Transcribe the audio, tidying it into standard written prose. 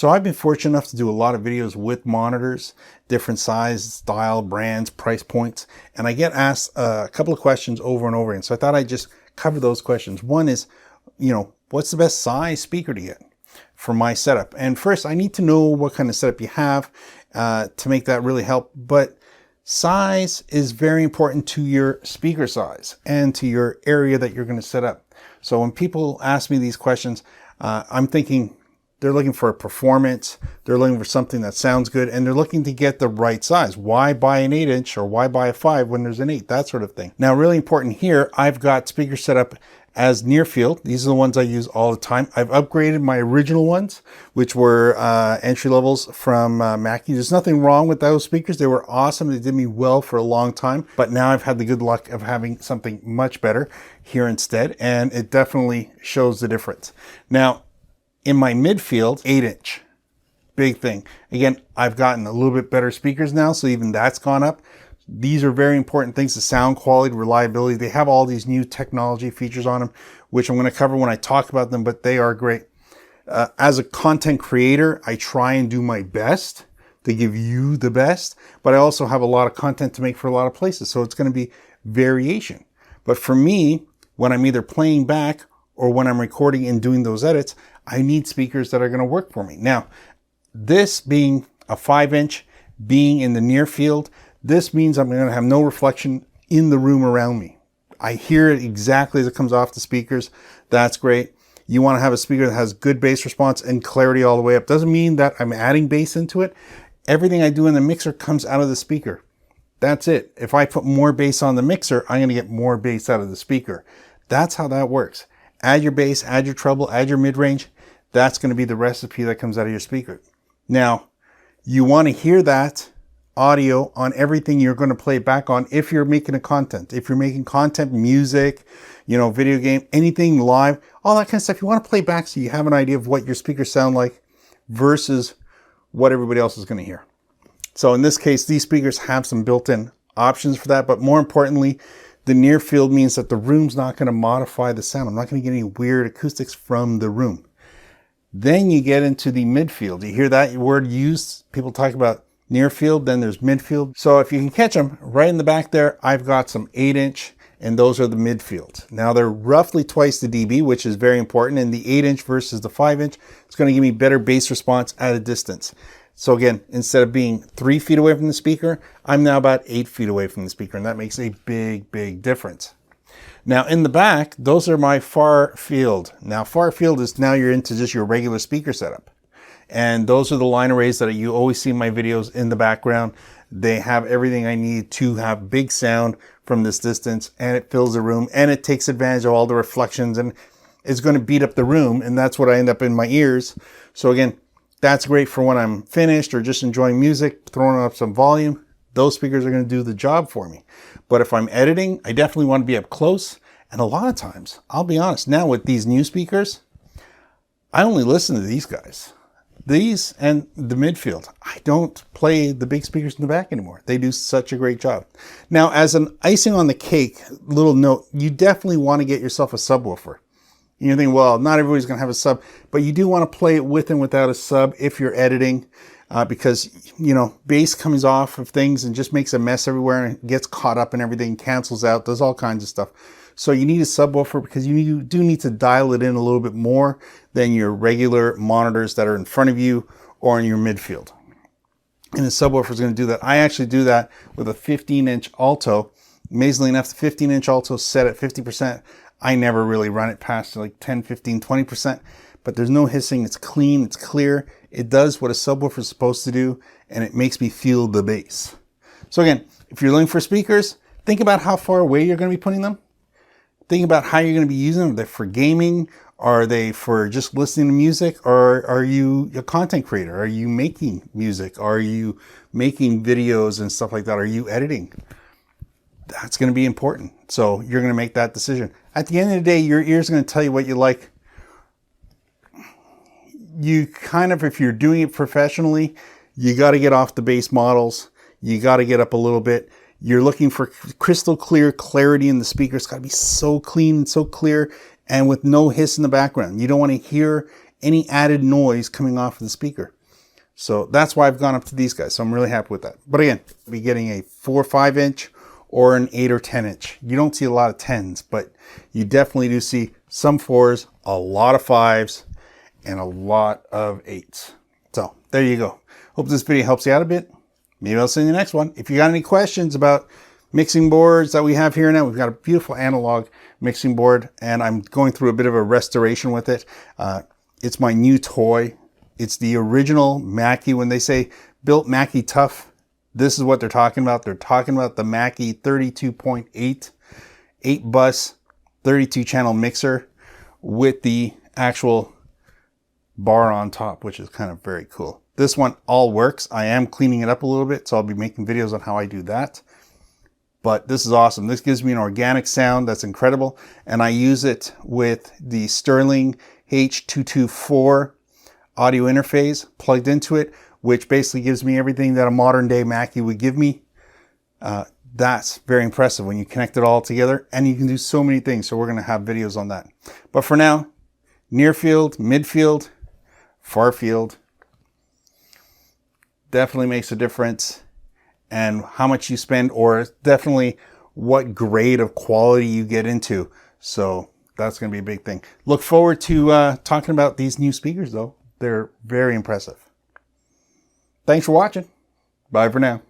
So I've been fortunate enough to do a lot of videos with monitors, different size, style, brands, price points, and I get asked a couple of questions over and over again. So I thought I'd just cover those questions. One is, what's the best size speaker to get for my setup? And first, I need to know what kind of setup you have to make that really help. But size is very important to your speaker size and to your area that you're going to set up. So when people ask me these questions, I'm thinking they're looking for a performance, they're looking for something that sounds good, and they're looking to get the right size. Why buy an 8-inch or why buy a 5 when there's an 8? That sort of thing. Now, really important here, I've got speakers set up as Nearfield. These are the ones I use all the time. I've upgraded my original ones, which were entry levels from Mackie. There's nothing wrong with those speakers. They were awesome. They did me well for a long time. But now I've had the good luck of having something much better here instead, and it definitely shows the difference. Now, in my Midfield, 8-inch, big thing. Again, I've gotten a little bit better speakers now, so even that's gone up. These are very important things, the sound quality, reliability. They have all these new technology features on them, which I'm going to cover when I talk about them, but they are great. As a content creator, I try and do my best to give you the best, but I also have a lot of content to make for a lot of places, so it's going to be variation. But for me, when I'm either playing back or when I'm recording and doing those edits, I need speakers that are going to work for me. Now, this being a 5-inch, being in the Nearfield, this means I'm going to have no reflection in the room around me. I hear it exactly as it comes off the speakers. That's great. You want to have a speaker that has good bass response and clarity all the way up. Doesn't mean that I'm adding bass into it. Everything I do in the mixer comes out of the speaker. That's it. If I put more bass on the mixer, I'm going to get more bass out of the speaker. That's how that works. Add your bass, add your treble, add your mid-range. That's going to be the recipe that comes out of your speaker. Now, you want to hear that audio on everything you're going to play back on if you're making a content. If you're making content, music, video game, anything live, all that kind of stuff, you want to play back so you have an idea of what your speakers sound like versus what everybody else is going to hear. So in this case, these speakers have some built-in options for that, but more importantly, the Nearfield means that the room's not going to modify the sound. I'm not going to get any weird acoustics from the room. Then you get into the Midfield. You hear that word used? People talk about Nearfield, then there's Midfield. So if you can catch them, right in the back there, I've got some 8-inch, and those are the Midfield. Now they're roughly twice the dB, which is very important, and the 8-inch versus the 5-inch, it's going to give me better bass response at a distance. So again, instead of being 3 feet away from the speaker, I'm now about 8 feet away from the speaker, and that makes a big, big difference. Now in the back, those are my far field. Now far field is now you're into just your regular speaker setup. And those are the line arrays that you always see in my videos in the background. They have everything I need to have big sound from this distance, and it fills the room, and it takes advantage of all the reflections, and it's going to beat up the room, and that's what I end up in my ears. So again, that's great for when I'm finished or just enjoying music, throwing up some volume. Those speakers are going to do the job for me. But if I'm editing, I definitely want to be up close. And a lot of times, I'll be honest, now with these new speakers, I only listen to these guys. These and the Midfield. I don't play the big speakers in the back anymore. They do such a great job. Now, as an icing on the cake, little note, you definitely want to get yourself a subwoofer. And you're thinking, well, not everybody's going to have a sub, but you do want to play it with and without a sub if you're editing, because, bass comes off of things and just makes a mess everywhere and gets caught up in everything, cancels out, does all kinds of stuff. So you need a subwoofer because you do need to dial it in a little bit more than your regular monitors that are in front of you or in your Midfield. And the subwoofer is going to do that. I actually do that with a 15-inch alto. Amazingly enough, the 15-inch alto set at 50%. I never really run it past like 10, 15, 20%, but there's no hissing. It's clean. It's clear. It does what a subwoofer is supposed to do, and it makes me feel the bass. So again, if you're looking for speakers, think about how far away you're going to be putting them. Think about how you're going to be using them. Are they for gaming? Are they for just listening to music? Or are you a content creator? Are you making music? Are you making videos and stuff like that? Are you editing? That's going to be important. So you're going to make that decision. At the end of the day, your ear's going to tell you what you like. You kind of, if you're doing it professionally, you got to get off the base models. You got to get up a little bit. You're looking for crystal clear clarity in the speaker. It's got to be so clean and so clear and with no hiss in the background. You don't want to hear any added noise coming off of the speaker. So that's why I've gone up to these guys. So I'm really happy with that. But again, be getting a 4 or 5 inch or an 8 or 10 inch. You don't see a lot of 10s, but you definitely do see some 4s, a lot of 5s, and a lot of 8s. So there you go. Hope this video helps you out a bit. Maybe I'll see you in the next one. If you got any questions about mixing boards that we have here now, we've got a beautiful analog mixing board, and I'm going through a bit of a restoration with it. It's my new toy. It's the original Mackie. When they say built Mackie tough, this is what they're talking about. They're talking about the Mackie 32.8 8-bus 32 channel mixer with the actual bar on top, which is kind of very cool. This one all works. I am cleaning it up a little bit, so I'll be making videos on how I do that. But this is awesome. This gives me an organic sound that's incredible. And I use it with the Sterling H224 audio interface plugged into it, which basically gives me everything that a modern day Mackie would give me. That's very impressive when you connect it all together, and you can do so many things. So we're going to have videos on that. But for now, Nearfield, Midfield, Farfield definitely makes a difference. And how much you spend, or definitely what grade of quality you get into. So that's going to be a big thing. Look forward to talking about these new speakers, though. They're very impressive. Thanks for watching. Bye for now.